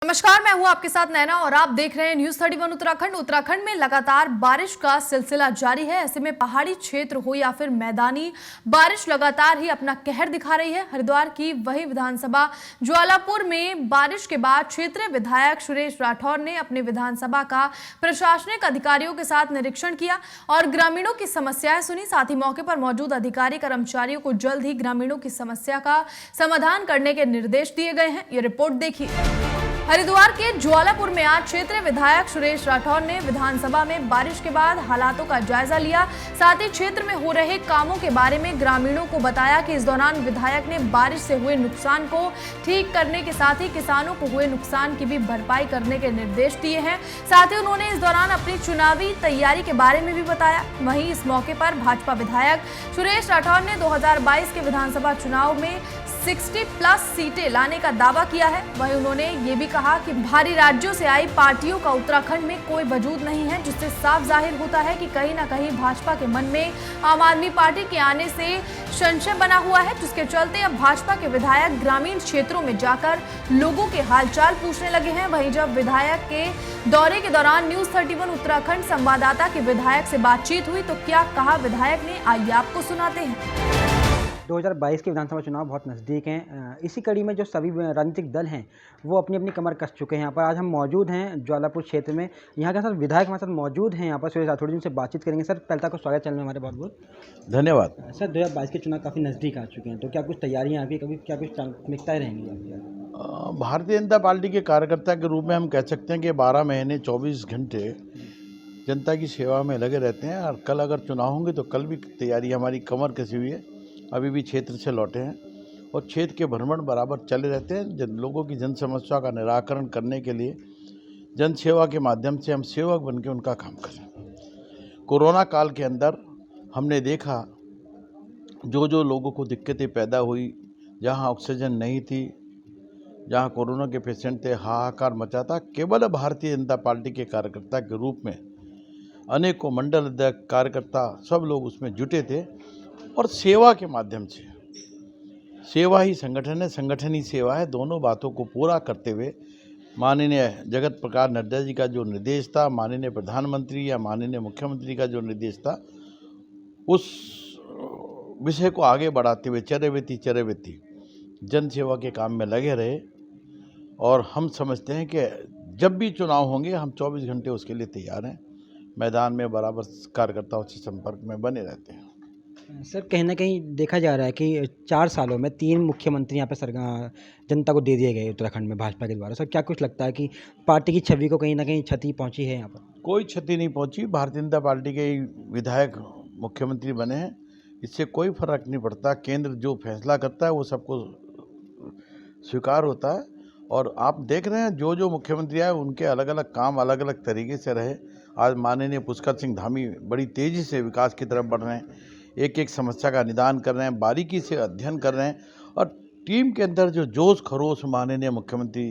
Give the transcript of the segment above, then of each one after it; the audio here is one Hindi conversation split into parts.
नमस्कार, मैं हूं आपके साथ नैना और आप देख रहे हैं न्यूज 31 उत्तराखंड। उत्तराखंड में लगातार बारिश का सिलसिला जारी है। ऐसे में पहाड़ी क्षेत्र हो या फिर मैदानी, बारिश लगातार ही अपना कहर दिखा रही है। हरिद्वार की वही विधानसभा ज्वालापुर में बारिश के बाद क्षेत्रीय विधायक सुरेश राठौर ने अपने विधानसभा का प्रशासनिक अधिकारियों के साथ निरीक्षण किया और ग्रामीणों की समस्याएं सुनी। साथ ही मौके पर मौजूद अधिकारी कर्मचारियों को जल्द ही ग्रामीणों की समस्या का समाधान करने के निर्देश दिए गए हैं। ये रिपोर्ट देखिए। हरिद्वार के ज्वालापुर में आज क्षेत्रीय विधायक सुरेश राठौर ने विधानसभा में बारिश के बाद हालातों का जायजा लिया। साथ ही क्षेत्र में हो रहे कामों के बारे में ग्रामीणों को बताया कि इस दौरान विधायक ने बारिश से हुए नुकसान को ठीक करने के साथ ही किसानों को हुए नुकसान की भी भरपाई करने के निर्देश दिए हैं। साथ ही उन्होंने इस दौरान अपनी चुनावी तैयारी के बारे में भी बताया। वहीं इस मौके पर भाजपा विधायक सुरेश राठौर ने 2022 के विधानसभा चुनाव में 60+ सीटें लाने का दावा किया है। वहीं उन्होंने ये भी कहा कि बाहरी राज्यों से आई पार्टियों का उत्तराखंड में कोई वजूद नहीं है, जिससे साफ जाहिर होता है कि कहीं ना कहीं भाजपा के मन में आम आदमी पार्टी के आने से संशय बना हुआ है, जिसके चलते अब भाजपा के विधायक ग्रामीण क्षेत्रों में जाकर लोगों के हालचाल पूछने लगे हैं। वहीं जब विधायक के दौरे के दौरान न्यूज 31 उत्तराखंड संवाददाता के विधायक से बातचीत हुई तो क्या कहा विधायक ने, आइए आपको सुनाते हैं। 2022 के विधानसभा चुनाव बहुत नज़दीक हैं। इसी कड़ी में जो सभी राजनीतिक दल हैं वो अपनी अपनी कमर कस चुके हैं। यहाँ पर आज हम मौजूद हैं ज्वालापुर क्षेत्र में। यहाँ के साथ विधायक हमारे साथ मौजूद हैं। यहाँ पर सुरेश राठौर जी उनसे बातचीत करेंगे। सर, पहले तो स्वागत चैनल में हमारे बहुत बहुत धन्यवाद। सर, 2022 के चुनाव काफ़ी नज़दीक आ चुके हैं, तो क्या कुछ तैयारियाँ आपकी, कभी क्या कुछ प्राथमिकताएँ रहेंगी आपकी? भारतीय जनता पार्टी के कार्यकर्ता के रूप में हम कह सकते हैं कि 12 महीने 24 घंटे जनता की सेवा में लगे रहते हैं। और कल अगर चुनाव होंगे तो कल भी तैयारी हमारी कमर कसी हुई है। अभी भी क्षेत्र से लौटे हैं और क्षेत्र के भ्रमण बराबर चले रहते हैं। लोगों की जन समस्या का निराकरण करने के लिए जन सेवा के माध्यम से हम सेवक बन के उनका काम करें। कोरोना काल के अंदर हमने देखा जो लोगों को दिक्कतें पैदा हुई, जहां ऑक्सीजन नहीं थी, जहां कोरोना के पेशेंट थे, हाहाकार मचा था। केवल भारतीय जनता पार्टी के कार्यकर्ता के रूप में अनेकों मंडल अध्यक्ष, कार्यकर्ता सब लोग उसमें जुटे थे और सेवा के माध्यम से, सेवा ही संगठन है, संगठन ही सेवा है, दोनों बातों को पूरा करते हुए माननीय जगत प्रकाश नड्डा जी का जो निर्देश था, माननीय प्रधानमंत्री या माननीय मुख्यमंत्री का जो निर्देश था, उस विषय को आगे बढ़ाते हुए चरैवेती जन सेवा के काम में लगे रहे। और हम समझते हैं कि जब भी चुनाव होंगे हम 24 घंटे उसके लिए तैयार हैं। मैदान में बराबर कार्यकर्ताओं से संपर्क में बने रहते हैं। सर, कहीं ना कहीं देखा जा रहा है कि 4 सालों में 3 मुख्यमंत्री यहाँ पर जनता को दे दिए गए उत्तराखंड में भाजपा के द्वारा। सर, क्या कुछ लगता है कि पार्टी की छवि को कहीं ना कहीं क्षति पहुँची है यहाँ पर? कोई क्षति नहीं पहुँची। भारतीय जनता पार्टी के विधायक मुख्यमंत्री बने हैं, इससे कोई फर्क नहीं पड़ता। केंद्र जो फैसला करता है वो सबको स्वीकार होता है। और आप देख रहे हैं जो मुख्यमंत्री आए उनके अलग अलग काम अलग अलग तरीके से रहे। आज माननीय पुष्कर सिंह धामी बड़ी तेज़ी से विकास की तरफ बढ़ रहे हैं, एक एक समस्या का निदान कर रहे हैं, बारीकी से अध्ययन कर रहे हैं। और टीम के अंदर जो जोश खरोश माननीय मुख्यमंत्री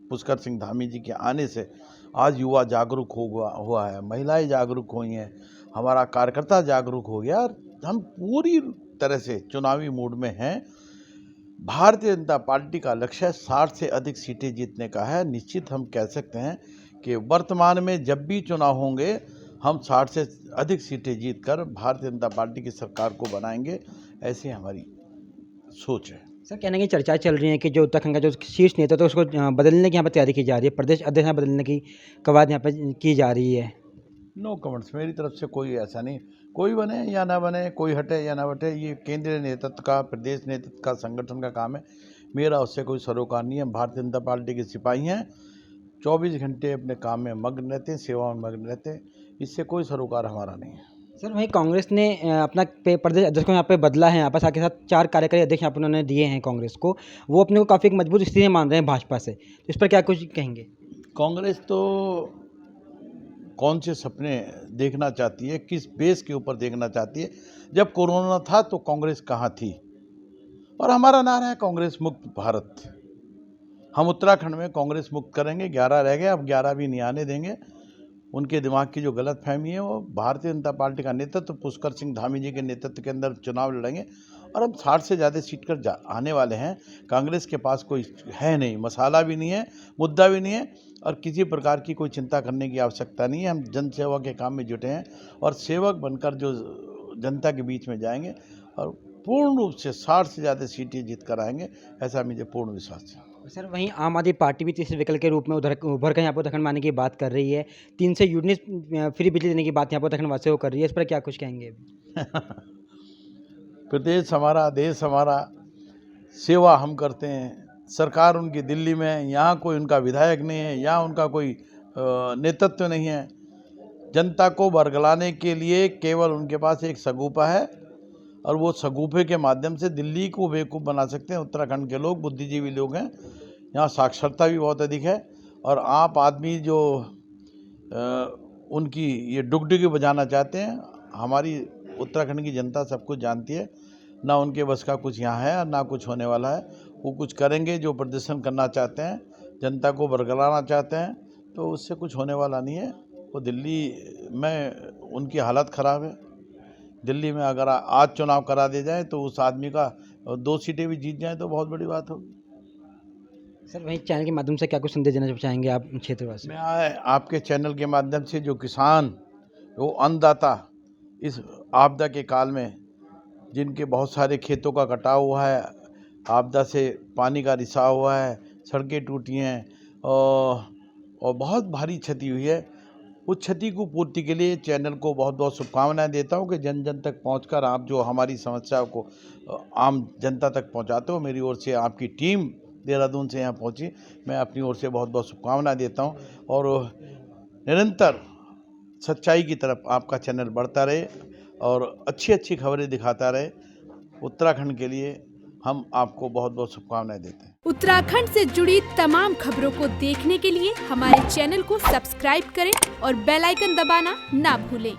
पुष्कर सिंह धामी जी के आने से आज युवा जागरूक हुआ है, महिलाएं जागरूक हुई हैं, हमारा कार्यकर्ता जागरूक हो गया। और हम पूरी तरह से चुनावी मूड में हैं। भारतीय जनता पार्टी का लक्ष्य 60 से अधिक सीटें जीतने का है। निश्चित हम कह सकते हैं कि वर्तमान में जब भी चुनाव होंगे हम 60 से अधिक सीटें जीतकर भारतीय जनता पार्टी की सरकार को बनाएंगे, ऐसी हमारी सोच है। सर, कहने की चर्चाएं चल रही हैं कि जो उत्तराखंड का जो शीर्ष नेता था उसको बदलने की यहाँ पर तैयारी की जा रही है, प्रदेश अध्यक्ष बदलने की कवायद यहाँ पर की जा रही है। नो कमेंट्स, मेरी तरफ से कोई ऐसा नहीं। कोई बने या ना बने, कोई हटे या ना हटे, ये केंद्रीय नेतृत्व का, प्रदेश नेतृत्व का, संगठन का काम है। मेरा उससे कोई सरोकार नहीं है। भारतीय जनता पार्टी के सिपाही हैं, 24 घंटे अपने काम में मग्न रहते हैं, सेवा में मग्न रहते हैं, इससे कोई सरोकार हमारा नहीं है। सर, वहीं कांग्रेस ने अपना प्रदेश अध्यक्ष को यहाँ पे बदला है। यहाँ पर साथ के साथ 4 कार्यकारी अध्यक्ष यहाँ पर उन्होंने दिए हैं कांग्रेस को। वो अपने को काफ़ी एक मजबूत स्थिति में मान रहे हैं भाजपा से, तो इस पर क्या कुछ कहेंगे? कांग्रेस तो कौन से सपने देखना चाहती है, किस बेस के ऊपर देखना चाहती है? जब कोरोना था तो कांग्रेस कहाँ थी? और हमारा नारा है कांग्रेस मुक्त भारत। हम उत्तराखंड में कांग्रेस मुक्त करेंगे। 11 रह गए, अब 11 भी नहीं आने देंगे। उनके दिमाग की जो गलतफहमी है वो भारतीय जनता पार्टी का नेतृत्व पुष्कर सिंह धामी जी के नेतृत्व के अंदर चुनाव लड़ेंगे और हम 60 से ज़्यादा सीट कर आने वाले हैं। कांग्रेस के पास कोई है नहीं, मसाला भी नहीं है, मुद्दा भी नहीं है और किसी प्रकार की कोई चिंता करने की आवश्यकता नहीं है। हम जन सेवा के काम में जुटे हैं और सेवक बनकर जो जनता के बीच में जाएंगे और पूर्ण रूप से 60 से ज़्यादा सीटें जीत कर आएंगे, ऐसा मुझे पूर्ण विश्वास है। सर वहीं आम आदमी पार्टी भी तीसरे विकल्प के रूप में उभर कर यहाँ पर उत्तराखंड में आने की बात कर रही है। 300 यूनिट फ्री बिजली देने की बात यहाँ पर उत्तराखंड वासियों को कर रही है, इस पर क्या कुछ कहेंगे? प्रदेश हमारा, देश हमारा, सेवा हम करते हैं। सरकार उनकी दिल्ली में है, यहाँ कोई उनका विधायक नहीं है, यहाँ उनका कोई नेतृत्व नहीं है। जनता को बरगलाने के लिए केवल उनके पास एक सगुफा है और वो सगुफे के माध्यम से दिल्ली को बेवकूफ़ बना सकते हैं। उत्तराखंड के लोग बुद्धिजीवी लोग हैं, यहाँ साक्षरता भी बहुत अधिक है और आप आदमी जो उनकी ये डुगडुगी बजाना चाहते हैं, हमारी उत्तराखंड की जनता सब कुछ जानती है। ना उनके बस का कुछ यहाँ है और ना कुछ होने वाला है। वो कुछ करेंगे जो प्रदर्शन करना चाहते हैं, जनता को बरगलाना चाहते हैं, तो उससे कुछ होने वाला नहीं है। वो दिल्ली में उनकी हालत ख़राब है। दिल्ली में अगर आज चुनाव करा दिया जाए तो उस आदमी का 2 सीटें भी जीत जाएं तो बहुत बड़ी बात होगी। सर वहीं चैनल के माध्यम से क्या कुछ संदेश देना चाहेंगे आप क्षेत्रवासी? मैं आपके चैनल के माध्यम से जो किसान, वो अन्नदाता, इस आपदा के काल में जिनके बहुत सारे खेतों का कटाव हुआ है, आपदा से पानी का रिसाव हुआ है, सड़कें टूटी हैं और बहुत भारी क्षति हुई है, उस क्षति को पूर्ति के लिए चैनल को बहुत बहुत शुभकामनाएं देता हूं कि जन जन तक पहुंचकर आप जो हमारी समस्याओं को आम जनता तक पहुंचाते हो, मेरी ओर से आपकी टीम देहरादून से यहाँ पहुंची, मैं अपनी ओर से बहुत बहुत शुभकामनाएं देता हूं और निरंतर सच्चाई की तरफ आपका चैनल बढ़ता रहे और अच्छी अच्छी खबरें दिखाता रहे। उत्तराखंड के लिए हम आपको बहुत बहुत शुभकामनाएं देते हैं। उत्तराखंड से जुड़ी तमाम खबरों को देखने के लिए हमारे चैनल को सब्सक्राइब करें और बेल आइकन दबाना ना भूलें।